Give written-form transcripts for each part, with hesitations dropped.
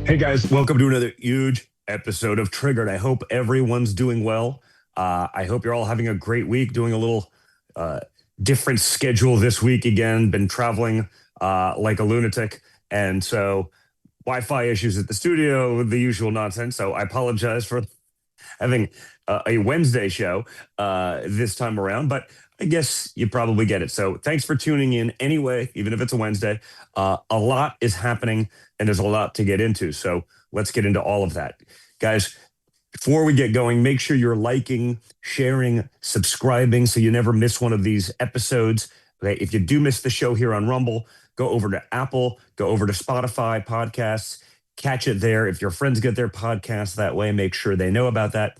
Hey guys, welcome to another huge episode of Triggered. I hope everyone's doing well. I hope you're all having a great week, doing a little uh, different schedule this week again. Been traveling like a lunatic. And so Wi-Fi issues at the studio, the usual nonsense. So I apologize for having a Wednesday show this time around, but I guess you probably get it. So thanks for tuning in anyway, even if it's a Wednesday. A lot is happening and there's a lot to get into. So let's get into all of that. Guys, before we get going, make sure you're liking, sharing, subscribing so you never miss one of these episodes. Okay, if you do miss the show here on Rumble, go over to Apple, go over to Spotify podcasts, catch it there. If your friends get their podcasts that way, make sure they know about that.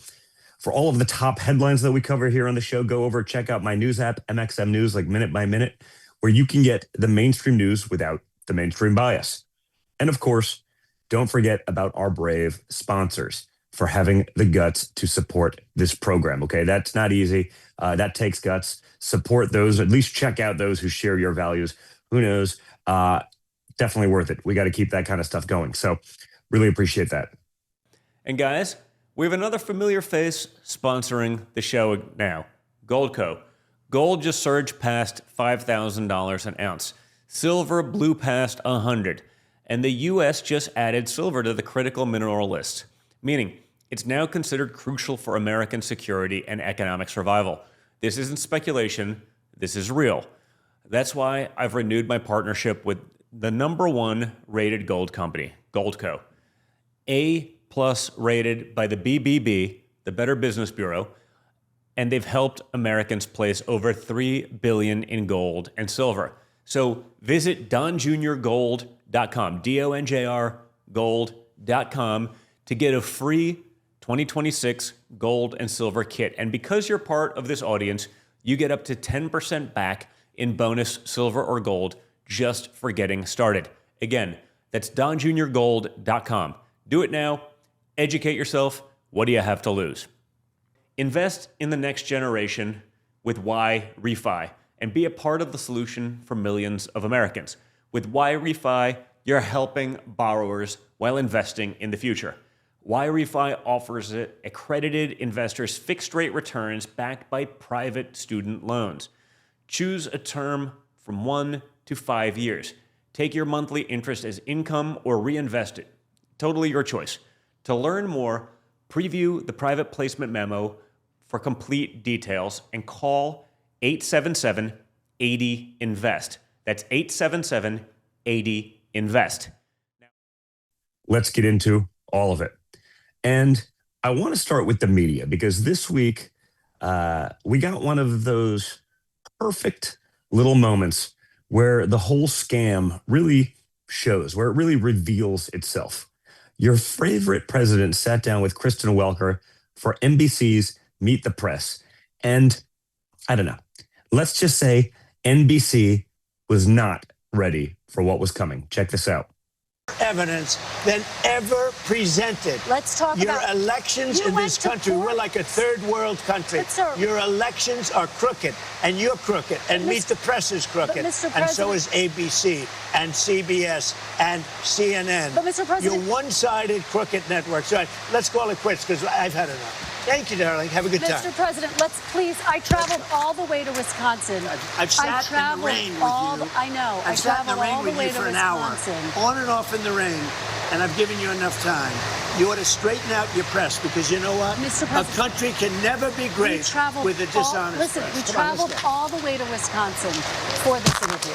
For all of the top headlines that we cover here on the show, go over, check out my news app, MXM News, like minute by minute, where you can get the mainstream news without the mainstream bias. And of course, don't forget about our brave sponsors for having the guts to support this program. Okay, that's not easy. That takes guts. Support those, at least check out those who share your values. Who knows? Definitely worth it. We got to keep that kind of stuff going. So really appreciate that. And guys, we have another familiar face sponsoring the show now, Goldco. Gold just surged past $5,000 an ounce. Silver blew past 100. And the U.S. just added silver to the critical mineral list, meaning it's now considered crucial for American security and economic survival. This isn't speculation. This is real. That's why I've renewed my partnership with the #1 rated gold company, Goldco. A+ rated by the BBB, the Better Business Bureau, and they've helped Americans place over $3 billion in gold and silver. So visit donjrgold.com, DONJR gold.com, to get a free 2026 gold and silver kit. And because you're part of this audience, you get up to 10% back in bonus silver or gold just for getting started. Again, that's donjrgold.com. Do it now. Educate yourself. What do you have to lose? Invest in the next generation with Y Refi and be a part of the solution for millions of Americans. With Y Refi, you're helping borrowers while investing in the future. Y Refi offers accredited investors fixed rate returns backed by private student loans. Choose a term from 1 to 5 years. Take your monthly interest as income or reinvest it. Totally your choice. To learn more, preview the private placement memo for complete details and call 877-80-INVEST. That's 877-80-INVEST. Let's get into all of it. And I want to start with the media because this week we got one of those perfect little moments where the whole scam really shows, where it really reveals itself. Your favorite president sat down with Kristen Welker for NBC's Meet the Press. And I don't know, let's just say NBC was not ready for what was coming. Check this out. Evidence than ever presented. Let's talk your about elections in this country. We're like a third world country. Your elections are crooked, and you're crooked, and Meet the Press is crooked, and so is ABC and CBS and CNN. But Mr. President, you're one-sided crooked networks. All right, let's call it quits because I've had enough. Thank you, darling. Have a good time. Mr. President, let's please. I traveled all the way to Wisconsin. I've sat in the rain with you. I know. I've sat in the rain with you for an hour, on and off in the rain, and I've given you enough time. You ought to straighten out your press because you know what? Mr. President, a country can never be great with a dishonest Listen, press. we traveled all the way to Wisconsin for this interview.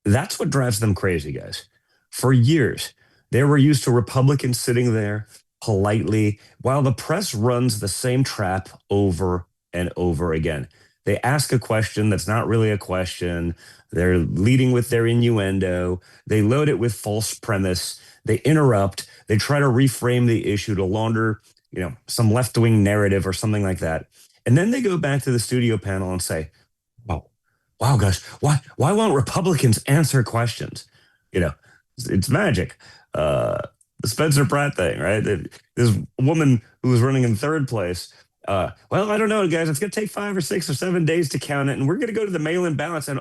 That's what drives them crazy, guys. For years, they were used to Republicans sitting there politely while the press runs the same trap over and over again. They ask a question that's not really a question. They're leading with their innuendo. They load it with false premise. They interrupt. They try to reframe the issue to launder, some left-wing narrative or something like that. And then they go back to the studio panel and say, wow, guys, why won't Republicans answer questions? It's magic. The Spencer Pratt thing, right? This woman who was running in third place. Well, I don't know, guys. It's going to take 5 or 6 or 7 days to count it, and we're going to go to the mail-in ballots. And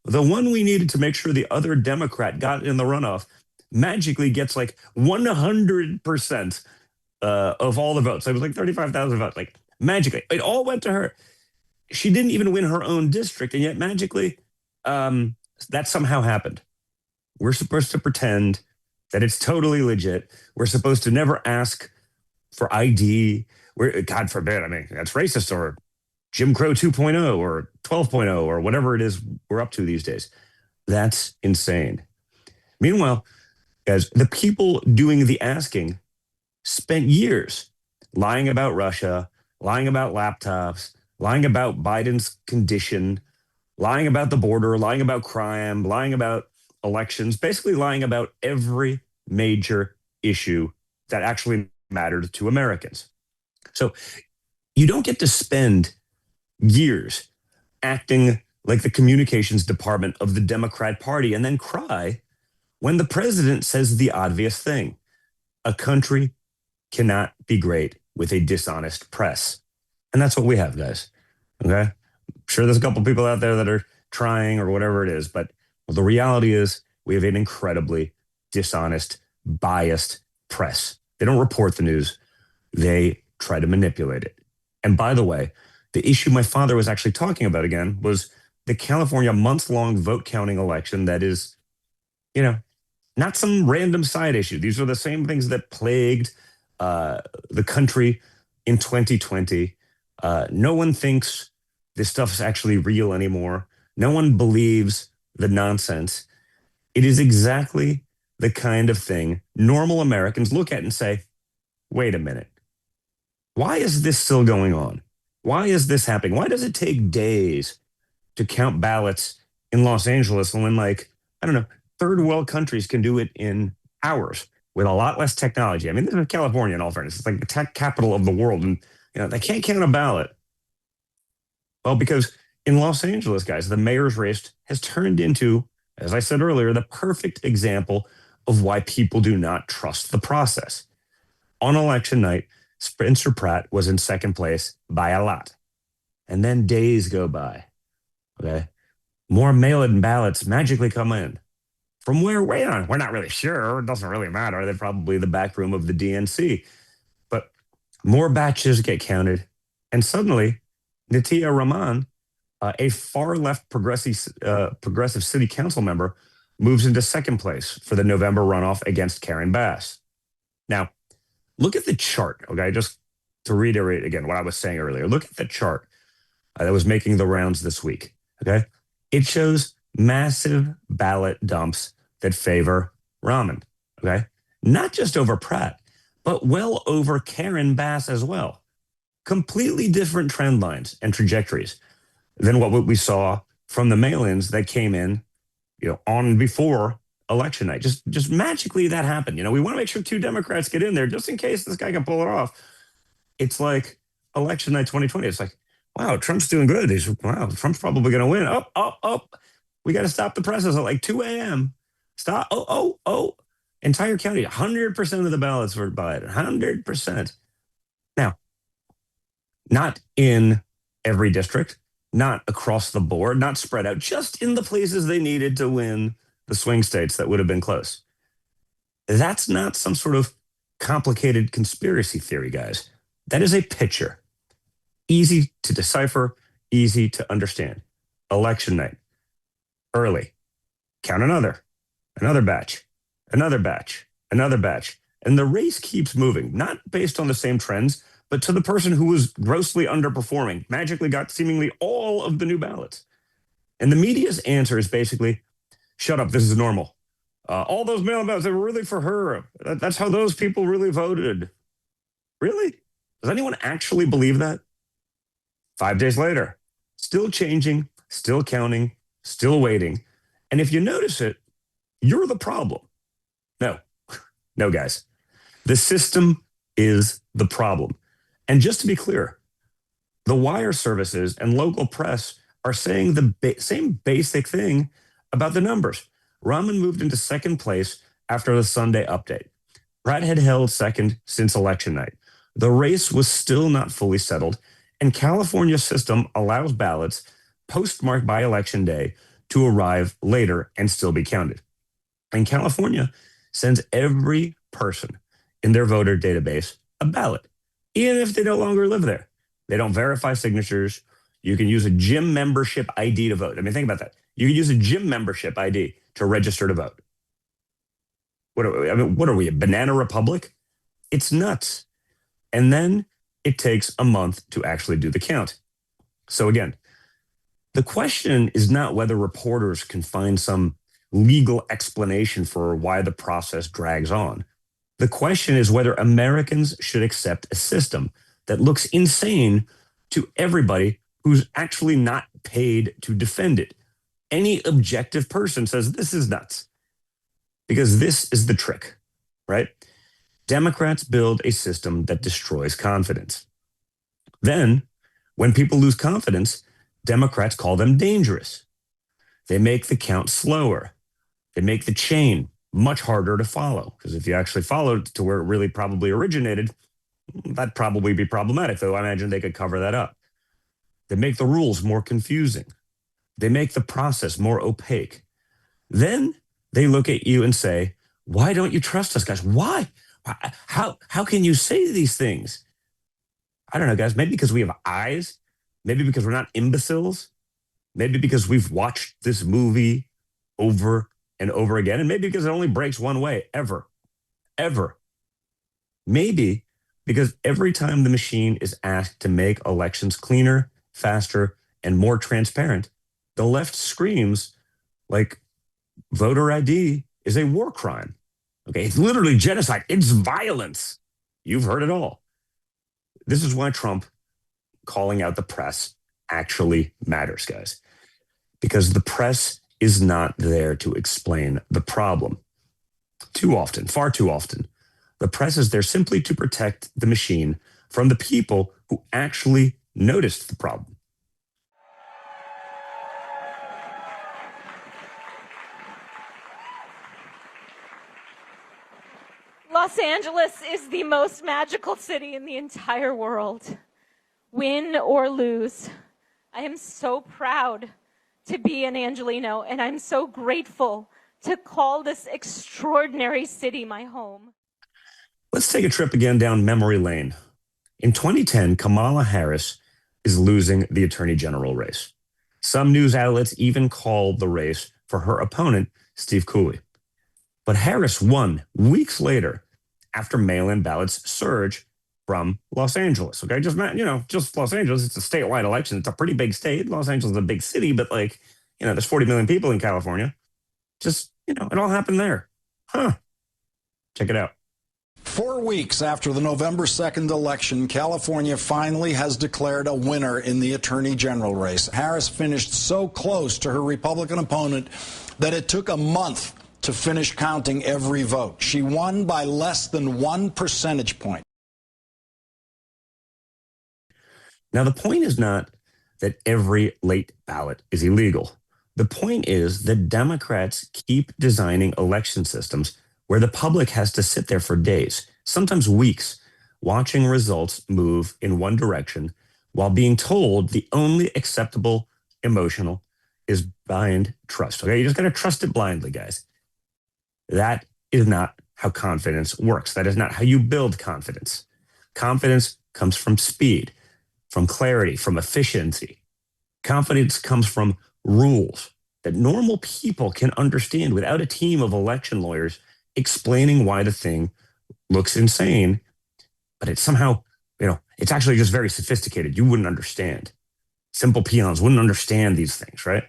the one we needed to make sure the other Democrat got in the runoff magically gets like 100% of all the votes. It was like 35,000 votes. Like magically, it all went to her. She didn't even win her own district, and yet magically, that somehow happened. We're supposed to pretend that it's totally legit. We're supposed to never ask for ID. God forbid, I mean, that's racist or Jim Crow 2.0 or 12.0 or whatever it is we're up to these days. That's insane. Meanwhile, guys, the people doing the asking spent years lying about Russia, lying about laptops, lying about Biden's condition, lying about the border, lying about crime, lying about elections, basically lying about every major issue that actually mattered to Americans. So you don't get to spend years acting like the communications department of the Democrat Party and then cry when the president says the obvious thing. A country cannot be great with a dishonest press. And that's what we have, guys. Okay? I'm sure there's a couple people out there that are trying or whatever it is, but the reality is we have an incredibly dishonest, biased press. They don't report the news. They try to manipulate it. And by the way, the issue my father was actually talking about again was the California month-long vote counting election that is, not some random side issue. These are the same things that plagued the country in 2020. No one thinks this stuff is actually real anymore. No one believes the nonsense. It is exactly the kind of thing normal Americans look at and say, wait a minute. Why is this still going on? Why is this happening? Why does it take days to count ballots in Los Angeles when, third world countries can do it in hours with a lot less technology? I mean, this is California in all fairness. It's like the tech capital of the world, and they can't count a ballot. Well, because in Los Angeles, guys, the mayor's race has turned into, as I said earlier, the perfect example of why people do not trust the process. On election night, Spencer Pratt was in second place by a lot. And then days go by. Okay. More mail-in ballots magically come in. From where? Wait on. We're not really sure. It doesn't really matter. They're probably the back room of the DNC. But more batches get counted. And suddenly, Natia Rahman, a far-left progressive city council member, moves into second place for the November runoff against Karen Bass. Now, look at the chart, okay? Just to reiterate again what I was saying earlier. Look at the chart that was making the rounds this week, okay? It shows massive ballot dumps that favor Rahman, okay? Not just over Pratt, but well over Karen Bass as well. Completely different trend lines and trajectories than what we saw from the mail-ins that came in, on before election night. Just magically that happened. We want to make sure two Democrats get in there just in case this guy can pull it off. It's like election night 2020. It's like, wow, Trump's doing good. Wow, Trump's probably going to win. Oh. We got to stop the presses at like 2 a.m. Stop. Oh. Entire county, 100% of the ballots were Biden. 100%. Now, not in every district, not across the board, not spread out, just in the places they needed to win the swing states that would have been close. That's not some sort of complicated conspiracy theory, guys. That is a picture. Easy to decipher, easy to understand. Election night. Early. Count another batch, another batch. And the race keeps moving, not based on the same trends, but to the person who was grossly underperforming, magically got seemingly all of the new ballots. And the media's answer is basically, shut up, this is normal. All those mail-in ballots, they were really for her. That's how those people really voted. Really? Does anyone actually believe that? 5 days later, still changing, still counting, still waiting. And if you notice it, you're the problem. No, guys. The system is the problem. And just to be clear, the wire services and local press are saying the same basic thing about the numbers. Rahman moved into second place after the Sunday update. Pratt had held second since election night. The race was still not fully settled, and California's system allows ballots postmarked by election day to arrive later and still be counted. And California sends every person in their voter database a ballot, even if they no longer live there. They don't verify signatures. You can use a gym membership ID to vote. I mean, think about that. You can use a gym membership ID to register to vote. What are we, a banana republic? It's nuts. And then it takes a month to actually do the count. So again, the question is not whether reporters can find some legal explanation for why the process drags on. The question is whether Americans should accept a system that looks insane to everybody who's actually not paid to defend it. Any objective person says this is nuts. Because this is the trick, right? Democrats build a system that destroys confidence. Then, when people lose confidence, Democrats call them dangerous. They make the count slower. They make the chain much harder to follow. Because if you actually followed to where it really probably originated, that'd probably be problematic, though I imagine they could cover that up. They make the rules more confusing. They make the process more opaque. Then they look at you and say, why don't you trust us, guys? Why? How can you say these things? I don't know, guys. Maybe because we have eyes. Maybe because we're not imbeciles. Maybe because we've watched this movie over and over again. And maybe because it only breaks one way, ever. Maybe because every time the machine is asked to make elections cleaner, faster, and more transparent, the left screams like voter ID is a war crime. Okay, it's literally genocide. It's violence. You've heard it all. This is why Trump calling out the press actually matters, guys. Because the press is not there to explain the problem. Too often, far too often, the press is there simply to protect the machine from the people who actually noticed the problem. Los Angeles is the most magical city in the entire world. Win or lose, I am so proud to be an Angelino, and I'm so grateful to call this extraordinary city my home. Let's take a trip again down memory lane. In 2010, Kamala Harris is losing the attorney general race. Some news outlets even called the race for her opponent, Steve Cooley. But Harris won weeks later after mail-in ballots surged from Los Angeles. Okay, just Los Angeles. It's a statewide election. It's a pretty big state. Los Angeles is a big city, but there's 40 million people in California. It all happened there. Huh. Check it out. 4 weeks after the November 2nd election, California finally has declared a winner in the attorney general race. Harris finished so close to her Republican opponent that it took a month to finish counting every vote. She won by less than 1 percentage point. Now, the point is not that every late ballot is illegal. The point is that Democrats keep designing election systems where the public has to sit there for days, sometimes weeks, watching results move in one direction while being told the only acceptable emotional is blind trust. Okay, you just got to trust it blindly, guys. That is not how confidence works. That is not how you build confidence. Confidence comes from speed, from clarity, from efficiency. Confidence comes from rules that normal people can understand without a team of election lawyers explaining why the thing looks insane, but it's somehow, it's actually just very sophisticated. You wouldn't understand. Simple peons wouldn't understand these things, right?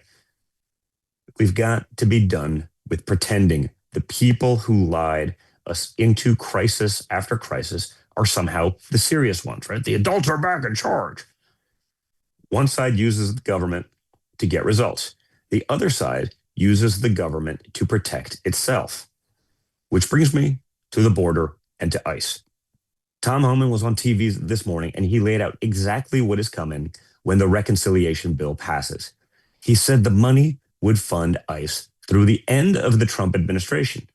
We've got to be done with pretending the people who lied us into crisis after crisis are somehow the serious ones, right? The adults are back in charge. One side uses the government to get results. The other side uses the government to protect itself. Which brings me to the border and to ICE. Tom Homan was on TV this morning, and he laid out exactly what is coming when the reconciliation bill passes. He said the money would fund ICE through the end of the Trump administration.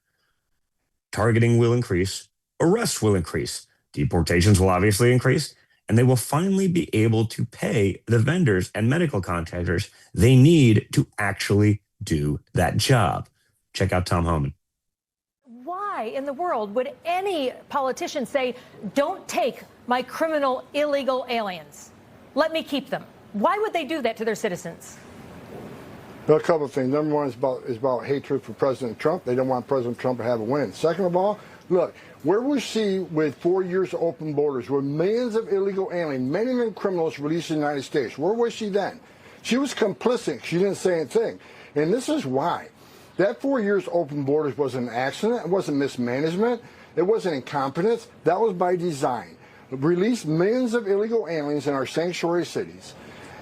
Targeting will increase, arrests will increase, deportations will obviously increase, and they will finally be able to pay the vendors and medical contractors they need to actually do that job. Check out Tom Homan. Why in the world would any politician say, don't take my criminal illegal aliens, let me keep them? Why would they do that to their citizens? Well, a couple of things. Number one is about hatred for President Trump. They don't want President Trump to have a win. Second of all, look, where we see with 4 years of open borders, with millions of illegal aliens, many of them criminals released in the United States, where was she then? She was complicit. She didn't say anything. And this is why. That 4 years open borders wasn't an accident. It wasn't mismanagement. It wasn't incompetence. That was by design. Release millions of illegal aliens in our sanctuary cities.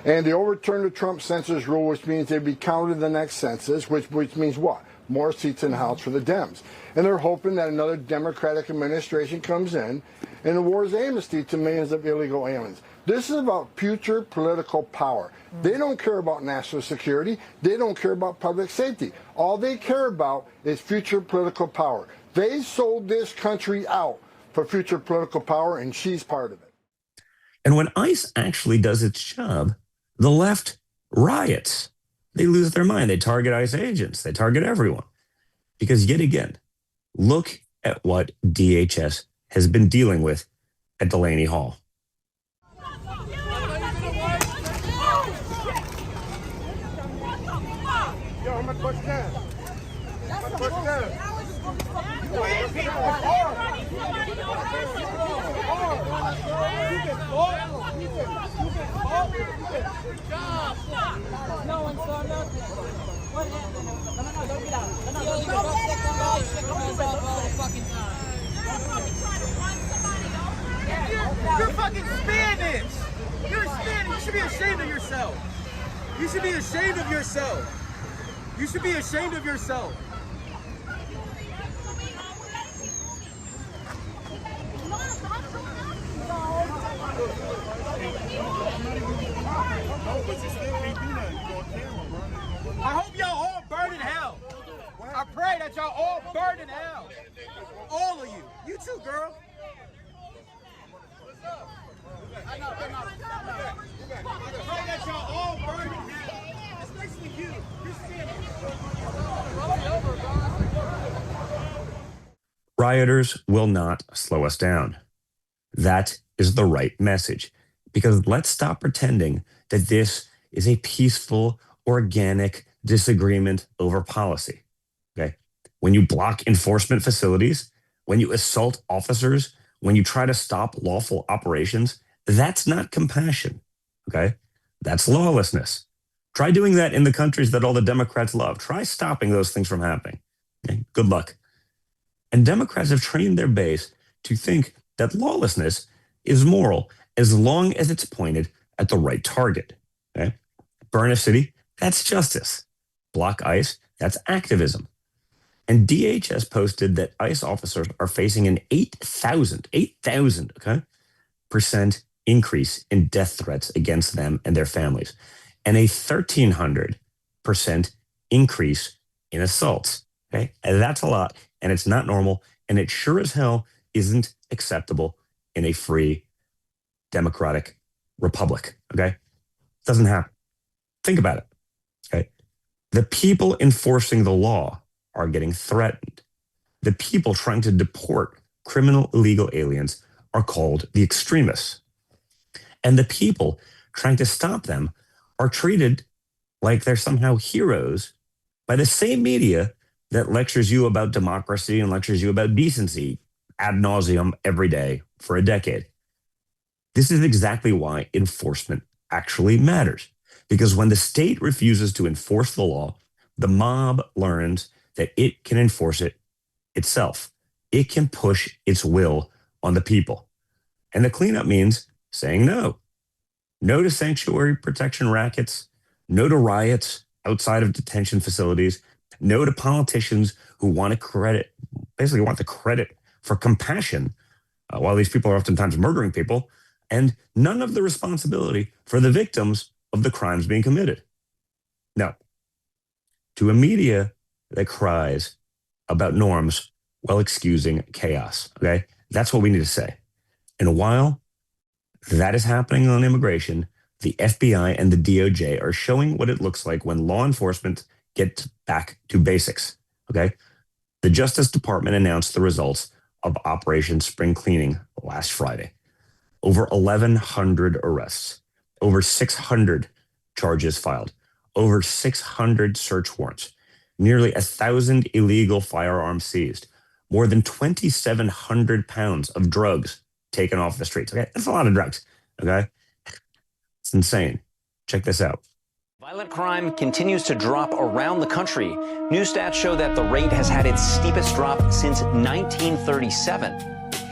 And they overturned the Trump census rule, which means they'd be counted in the next census, which means what? More seats in the House for the Dems. And they're hoping that another Democratic administration comes in and awards amnesty to millions of illegal aliens. This is about future political power. They don't care about national security. They don't care about public safety. All they care about is future political power. They sold this country out for future political power, and she's part of it. And when ICE actually does its job, the left riots. They lose their mind. They target ICE agents. They target everyone. Because yet again, look at what DHS has been dealing with at Delaney Hall. No one saw nothing. What happened? No, don't get out. You're fucking Spanish. You're Spanish. You should be ashamed of yourself. You should be ashamed of yourself. You should be ashamed of yourself. I hope y'all all burn in hell. I pray that y'all all burn in hell. All of you. You too, girl. I pray that y'all all burn in hell. Especially you. You're Rioters will not slow us down. That is the right message. Because let's stop pretending that this is a peaceful, organic disagreement over policy. Okay? When you block enforcement facilities, when you assault officers, when you try to stop lawful operations, that's not compassion. Okay? That's lawlessness. Try doing that in the countries that all the Democrats love. Try stopping those things from happening. Okay? Good luck. And Democrats have trained their base to think that lawlessness is moral as long as it's pointed at the right target. Okay? Burn a city, that's justice. Block ICE, that's activism. And DHS posted that ICE officers are facing an 8,000, okay, percent increase in death threats against them and their families, and a 1,300% increase in assaults. Okay, and that's a lot, and it's not normal, and it sure as hell isn't acceptable in a free democratic republic. Okay, doesn't happen. Think about it. Okay, the people enforcing the law are getting threatened. The people trying to deport criminal illegal aliens are called the extremists. And the people trying to stop them are treated like they're somehow heroes by the same media that lectures you about democracy and lectures you about decency ad nauseum every day for a decade. This is exactly why enforcement actually matters. Because when the state refuses to enforce the law, the mob learns that it can enforce it itself. It can push its will on the people. And the cleanup means saying no. No to sanctuary protection rackets, no to riots outside of detention facilities, no to politicians who want to credit, basically want the credit for compassion while these people are oftentimes murdering people, and none of the responsibility for the victims of the crimes being committed. No. To a media that cries about norms while excusing chaos. Okay? That's what we need to say. And while that is happening on immigration, the FBI and the DOJ are showing what it looks like when law enforcement get back to basics. Okay. The Justice Department announced the results of Operation Spring Cleaning last Friday. Over 1,100 arrests, over 600 charges filed, over 600 search warrants, nearly 1,000 illegal firearms seized, more than 2,700 pounds of drugs taken off the streets. Okay, that's a lot of drugs. Okay, it's insane. Check this out. Violent crime continues to drop around the country. New stats show that the rate has had its steepest drop since 1937.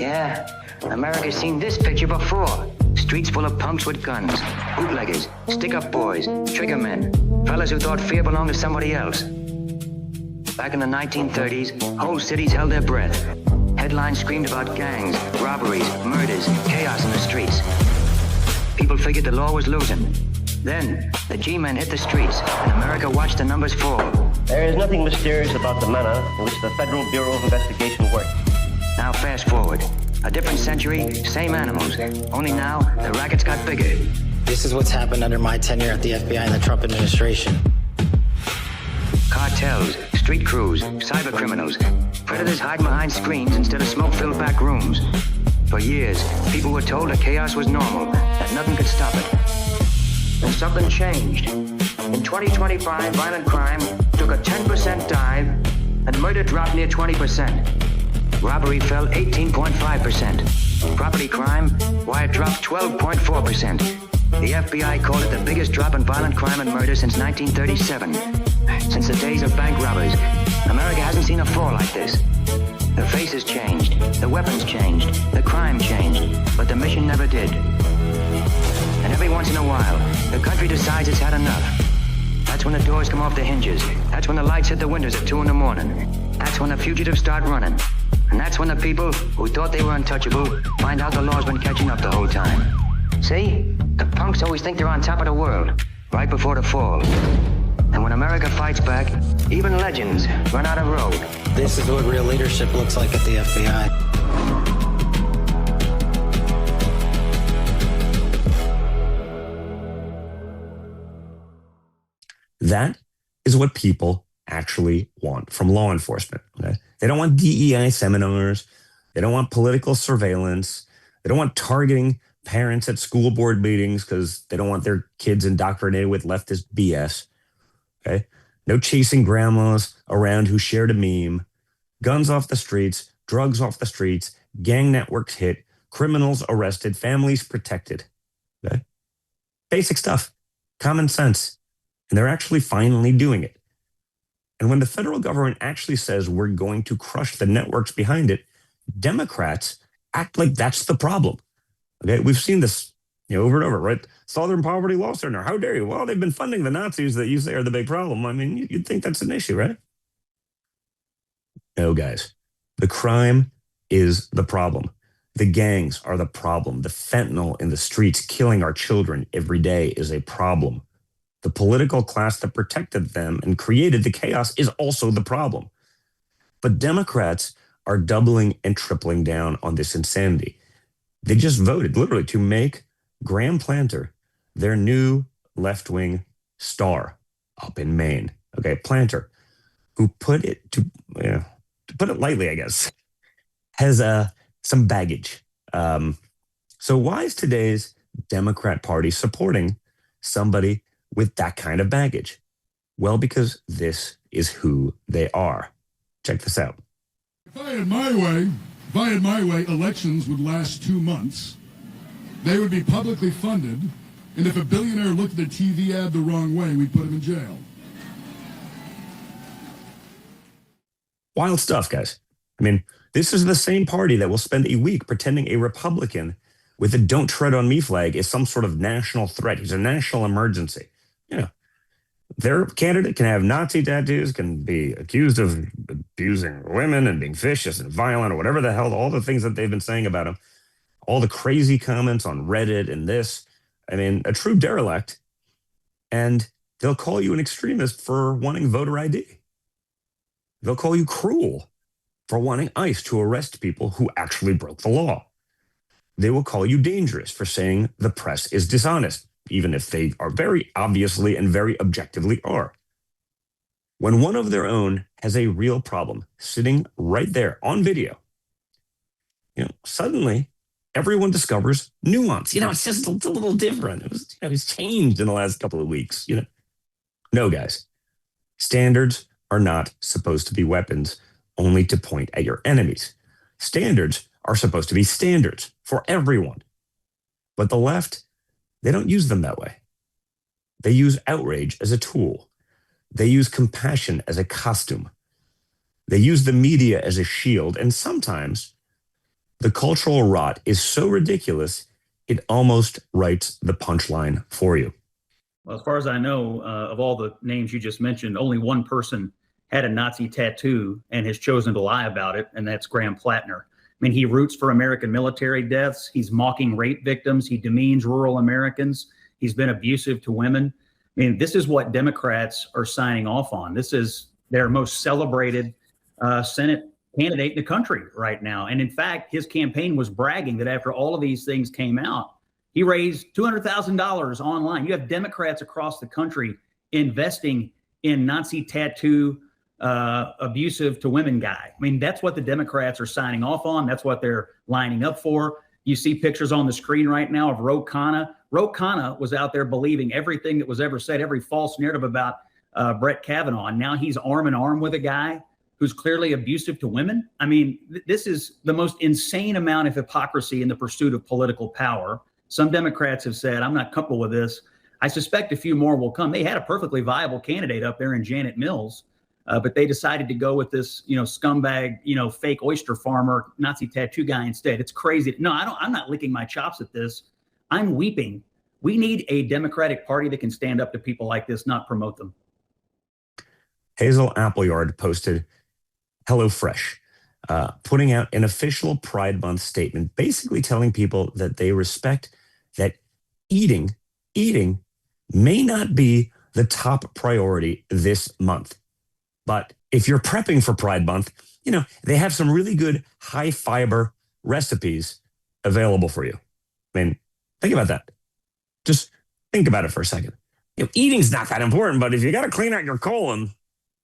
Yeah, America's seen this picture before. Streets full of punks with guns, bootleggers, stick-up boys, triggermen, fellas who thought fear belonged to somebody else. Back in the 1930s, whole cities held their breath. Headlines screamed about gangs, robberies, murders, chaos in the streets. People figured the law was losing. Then, the G-men hit the streets, and America watched the numbers fall. There is nothing mysterious about the manner in which the Federal Bureau of Investigation works. Now fast forward. A different century, same animals. Only now, the rackets got bigger. This is what's happened under my tenure at the FBI and the Trump administration. Cartels, street crews, cyber criminals. Predators hide behind screens instead of smoke-filled back rooms. For years, people were told that chaos was normal, that nothing could stop it. Then something changed. In 2025, violent crime took a 10% dive, and murder dropped near 20%. Robbery fell 18.5%. Property crime, why it dropped 12.4%. The FBI called it the biggest drop in violent crime and murder since 1937. Since the days of bank robbers, America hasn't seen a fall like this. The faces changed, the weapons changed, the crime changed, but the mission never did. And every once in a while, the country decides it's had enough. That's when the doors come off the hinges. That's when the lights hit the windows at 2 in the morning. That's when the fugitives start running. And that's when the people who thought they were untouchable find out the law's been catching up the whole time. See? The punks always think they're on top of the world, right before the fall. And when America fights back, even legends run out of road. This is what real leadership looks like at the FBI. That is what people actually want from law enforcement. Okay? They don't want DEI seminars. They don't want political surveillance. They don't want targeting parents at school board meetings because they don't want their kids indoctrinated with leftist BS. Okay? No chasing grandmas around who shared a meme. Guns off the streets, drugs off the streets, gang networks hit, criminals arrested, families protected. Okay? Basic stuff. Common sense. And they're actually finally doing it. And when the federal government actually says we're going to crush the networks behind it, Democrats act like that's the problem. Okay, we've seen this over and over, right? Southern Poverty Law Center. How dare you? Well, they've been funding the Nazis that you say are the big problem. I mean, you'd think that's an issue, right? No, guys. The crime is the problem. The gangs are the problem. The fentanyl in the streets killing our children every day is a problem. The political class that protected them and created the chaos is also the problem. But Democrats are doubling and tripling down on this insanity. They just voted literally to make Graham Planter their new left-wing star up in Maine. Okay, Planter, who put it to put it lightly, I guess, has some baggage. So why is today's Democrat Party supporting somebody with that kind of baggage? Well, because this is who they are. Check this out. If I had my way, elections would last 2 months. They would be publicly funded. And if a billionaire looked at a TV ad the wrong way, we'd put him in jail. Wild stuff, guys. I mean, this is the same party that will spend a week pretending a Republican with a "Don't Tread on Me" flag is some sort of national threat. He's a national emergency. Their candidate can have Nazi tattoos, can be accused of abusing women and being vicious and violent or whatever the hell, all the things that they've been saying about him, all the crazy comments on Reddit and this. I mean, a true derelict. And they'll call you an extremist for wanting voter ID. They'll call you cruel for wanting ICE to arrest people who actually broke the law. They will call you dangerous for saying the press is dishonest, even if they are very obviously and very objectively are. When one of their own has a real problem sitting right there on video, suddenly everyone discovers nuance. It's just it's a little different. It's changed in the last couple of weeks. No, guys, standards are not supposed to be weapons only to point at your enemies. Standards are supposed to be standards for everyone. But the left, they don't use them that way. They use outrage as a tool. They use compassion as a costume. They use the media as a shield. And sometimes the cultural rot is so ridiculous, it almost writes the punchline for you. Well, as far as I know, of all the names you just mentioned, only one person had a Nazi tattoo and has chosen to lie about it, and that's Graham Plattner. I mean, he roots for American military deaths. He's mocking rape victims. He demeans rural Americans. He's been abusive to women. I mean, this is what Democrats are signing off on. This is their most celebrated Senate candidate in the country right now. And in fact, his campaign was bragging that after all of these things came out, he raised $200,000 online. You have Democrats across the country investing in Nazi tattoo, abusive to women guy. I mean, that's what the Democrats are signing off on. That's what they're lining up for. You see pictures on the screen right now of Ro Khanna. Ro Khanna was out there believing everything that was ever said, every false narrative about Brett Kavanaugh. And now he's arm in arm with a guy who's clearly abusive to women. I mean, this is the most insane amount of hypocrisy in the pursuit of political power. Some Democrats have said, I'm not comfortable with this. I suspect a few more will come. They had a perfectly viable candidate up there in Janet Mills, but they decided to go with this, scumbag, fake oyster farmer, Nazi tattoo guy instead. It's crazy. No, I'm not licking my chops at this. I'm weeping. We need a Democratic Party that can stand up to people like this, not promote them. Hazel Appleyard posted HelloFresh, putting out an official Pride Month statement, basically telling people that they respect that eating may not be the top priority this month. But if you're prepping for Pride Month, they have some really good high fiber recipes available for you. I mean, think about that. Just think about it for a second. Eating's not that important, but if you got to clean out your colon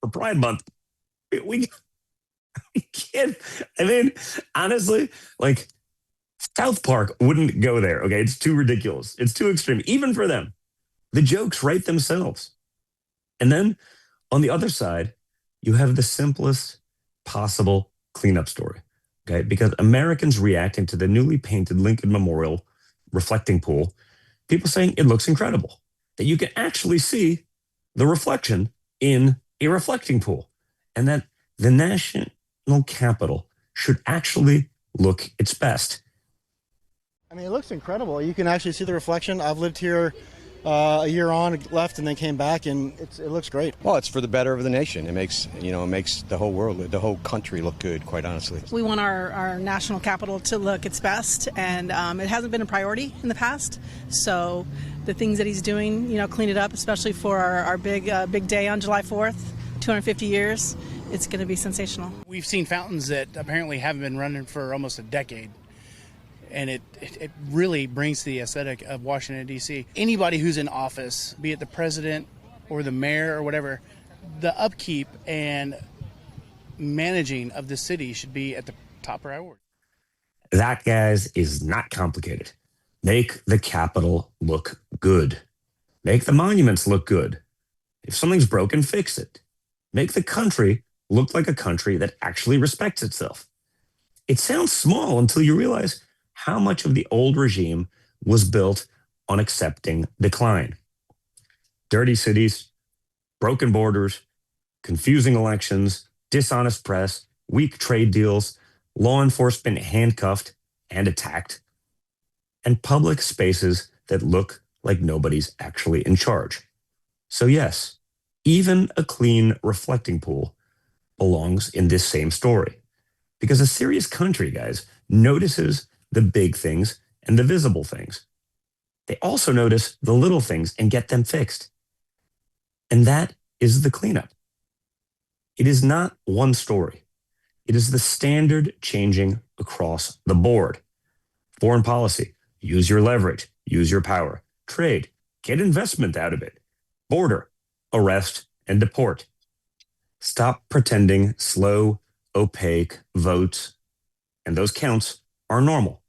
for Pride Month, we can't. I mean, honestly, South Park wouldn't go there. Okay, it's too ridiculous. It's too extreme, even for them. The jokes write themselves. And then on the other side, you have the simplest possible cleanup story. Okay, because Americans reacting to the newly painted Lincoln Memorial reflecting pool, people saying it looks incredible, that you can actually see the reflection in a reflecting pool, and that the national capital should actually look its best. I mean, it looks incredible. You can actually see the reflection. I've lived here a year on, left, and then came back, and it looks great. Well, it's for the better of the nation. It makes the whole world, the whole country look good, quite honestly. We want our national capital to look its best, and it hasn't been a priority in the past. So the things that he's doing, clean it up, especially for our big day on July 4th, 250 years, it's going to be sensational. We've seen fountains that apparently haven't been running for almost a decade. And it really brings the aesthetic of Washington, D.C. Anybody who's in office, be it the president or the mayor or whatever, the upkeep and managing of the city should be at the top priority. That, guys, is not complicated. Make the Capitol look good. Make the monuments look good. If something's broken, fix it. Make the country look like a country that actually respects itself. It sounds small until you realize how much of the old regime was built on accepting decline. Dirty cities, broken borders, confusing elections, dishonest press, weak trade deals, law enforcement handcuffed and attacked, and public spaces that look like nobody's actually in charge. So yes, even a clean reflecting pool belongs in this same story. Because a serious country, guys, notices the big things and the visible things. They also notice the little things and get them fixed. And that is the cleanup. It is not one story. It is the standard changing across the board. Foreign policy, use your leverage, use your power. Trade, get investment out of it. Border, arrest and deport. Stop pretending slow, opaque votes and those counts are normal.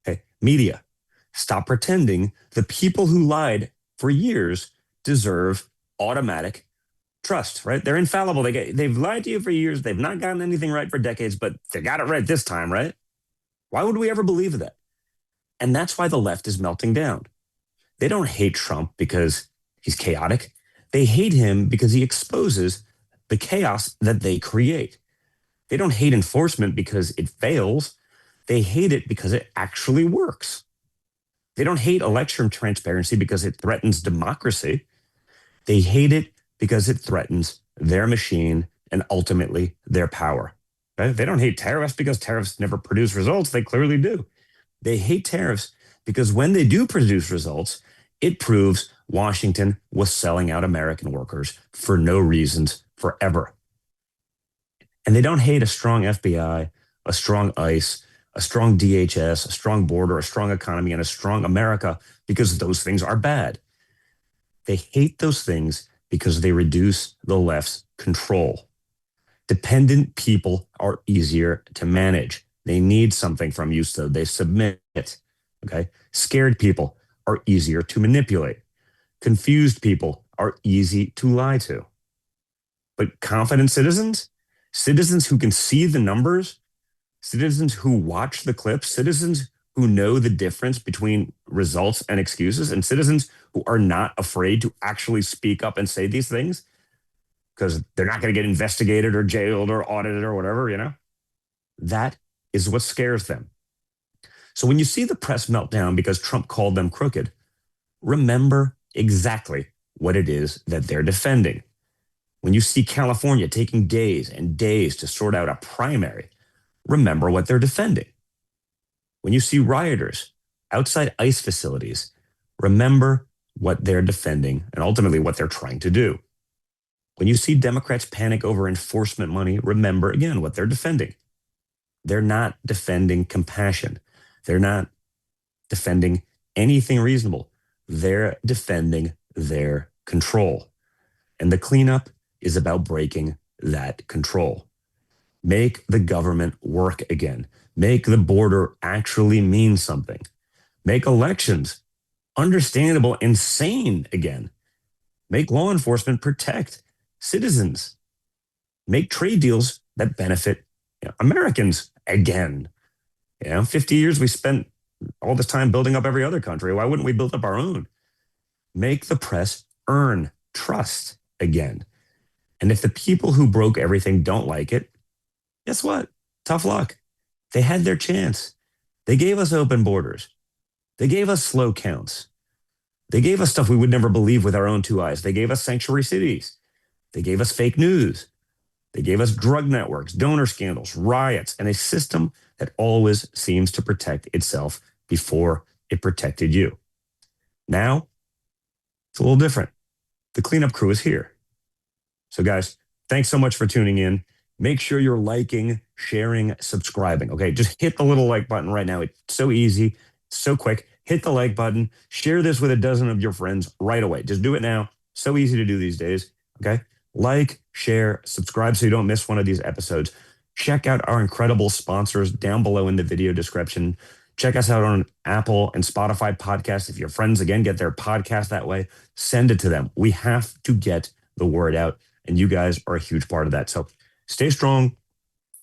Okay, media, stop pretending the people who lied for years deserve automatic trust, right? They're infallible. They've lied to you for years. They've not gotten anything right for decades, but they got it right this time, right? Why would we ever believe that? And that's why the left is melting down. They don't hate Trump because he's chaotic. They hate him because he exposes the chaos that they create. They don't hate enforcement because it fails. They hate it because it actually works. They don't hate election transparency because it threatens democracy. They hate it because it threatens their machine and ultimately their power. Right? They don't hate tariffs because tariffs never produce results. They clearly do. They hate tariffs because when they do produce results, it proves Washington was selling out American workers for no reasons forever. And they don't hate a strong FBI, a strong ICE, a strong DHS, a strong border, a strong economy, and a strong America because those things are bad. They hate those things because they reduce the left's control. Dependent people are easier to manage. They need something from you, so they submit. Okay? Scared people are easier to manipulate. Confused people are easy to lie to. But confident citizens, citizens who can see the numbers, citizens who watch the clips, citizens who know the difference between results and excuses, and citizens who are not afraid to actually speak up and say these things because they're not going to get investigated or jailed or audited or whatever, you know? That is what scares them. So when you see the press melt down because Trump called them crooked, remember exactly what it is that they're defending. When you see California taking days and days to sort out a primary, remember what they're defending. When you see rioters outside ICE facilities, remember what they're defending and ultimately what they're trying to do. When you see Democrats panic over enforcement money, remember again what they're defending. They're not defending compassion. They're not defending anything reasonable. They're defending their control. And the cleanup is about breaking that control. Make the government work again. Make the border actually mean something. Make elections understandable and sane again. Make law enforcement protect citizens. Make trade deals that benefit Americans again. 50 years we spent all this time building up every other country. Why wouldn't we build up our own? Make the press earn trust again. And if the people who broke everything don't like it, guess what? Tough luck. They had their chance. They gave us open borders. They gave us slow counts. They gave us stuff we would never believe with our own two eyes. They gave us sanctuary cities. They gave us fake news. They gave us drug networks, donor scandals, riots, and a system that always seems to protect itself before it protected you. Now, it's a little different. The cleanup crew is here. So guys, thanks so much for tuning in. Make sure you're liking, sharing, subscribing. Okay, just hit the little like button right now. It's so easy, so quick. Hit the like button. Share this with a dozen of your friends right away. Just do it now. So easy to do these days. Okay, like, share, subscribe so you don't miss one of these episodes. Check out our incredible sponsors down below in the video description. Check us out on Apple and Spotify podcasts. If your friends, again, get their podcast that way, send it to them. We have to get the word out, and you guys are a huge part of that. So stay strong,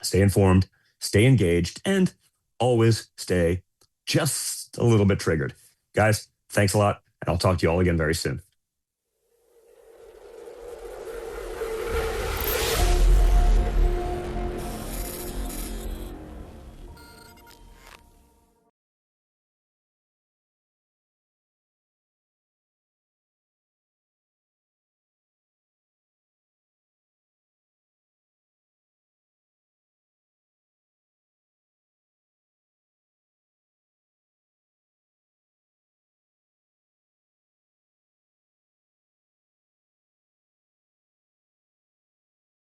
stay informed, stay engaged, and always stay just a little bit triggered. Guys, thanks a lot, and I'll talk to you all again very soon.